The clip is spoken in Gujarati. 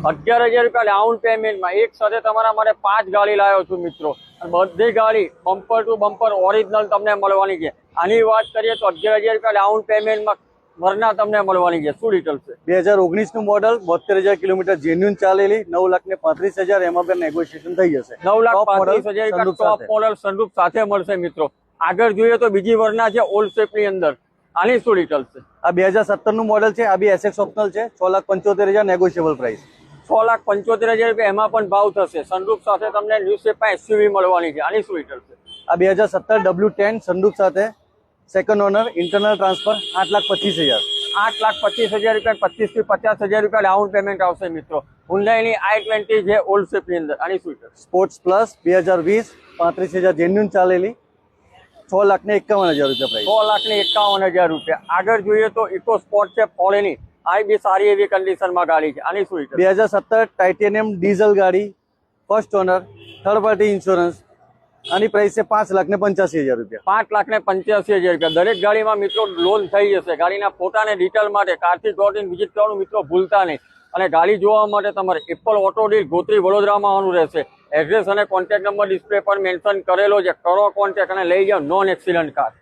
11,000 રૂપિયા ડાઉન પેમેન્ટમાં એક સાથે તમારા માટે 5 ગાડી લાવ્યો છું મિત્રો, અને બધી ગાડી બમ્પર ટુ બમ્પર ઓરિજિનલ તમને મળવાની છે. આની વાત કરીએ તો 11,000 રૂપિયા ડાઉન પેમેન્ટમાં વરના તમને મળવાની છે. શું ડિટેલ છે? 2019 નું મોડલ, 72,000 કિલોમીટર જેન્યુન ચાલેલી, 9,35,000 એમાં પણ નેગોશિએશન થઈ જશે. 9,35,000 રૂપિયા ટોપ મોડલ સનરૂફ સાથે મળશે મિત્રો. આગળ જોઈએ તો બીજી વરના છે ઓલ્ડ શેપ ની અંદર. આની શું ડિટેલ છે? આ 2017 નું મોડલ છે. આ બી એસએક્સ ઓપ્શનલ છે. 6,75,000 નેગોશિયેબલ પ્રાઇસ. 6,75,000 રૂપિયા એમાં પણ ભાવ થશે. સનરૂફ સાથે તમને ન્યુ શેપમાં એસયુવી મળવાની છે. આની શું ડિટેલ છે? આ 2017 W10 સનરૂફ સાથે, સેકન્ડ ઓનર, ઇન્ટરનલ ટ્રાન્સફર, 8,25,000. 8,25,000 રૂપિયા 25,000 થી 50,000 રૂપિયા ડાઉન પેમેન્ટ આવશે મિત્રો. હુન્ડાઈની i20 છે ઓલ્ડ શેપ ની અંદર. આની શું ડિટેલ? સ્પોર્ટ્સ પ્લસ 2020, 35,000 જેન્યુન ચાલેલી, 6,51,000 રૂપિયા પ્રાઇસ. 6,51,000 રૂપિયા. આગળ જોઈએ તો ઇકો સ્પોર્ટ છે ફોરેની. આ બી સારી એવી કન્ડિશનમાં ગાડી છે. આની શું ડિટેલ? 2017 ટાઇટેનિયમ ડીઝલ ગાડી, first honour, third party insurance. આની પ્રાઇસ છે 5,85,000 રૂપિયા. 5,85,000 રૂપિયા. દરેક ગાડીમાં મિત્રો લોન થઈ જશે. ગાડીના ફોટાને ડિટેલ માટે કાર્તિક ડોટ વિઝિટ કરવાનું મિત્રો ભૂલતા નહીં. અને ગાડી જોવા માટે તમારે એપલ ઓટો ડીલ ગોત્રી વડોદરામાં આવવાનું રહેશે. એડ્રેસ અને કોન્ટેક્ટ નંબર ડિસ્પ્લે પર મેન્શન કરેલો છે. કરો કોન્ટેક્ટ અને લઈ જાઓ નોન એક્સિડન્ટ કાર.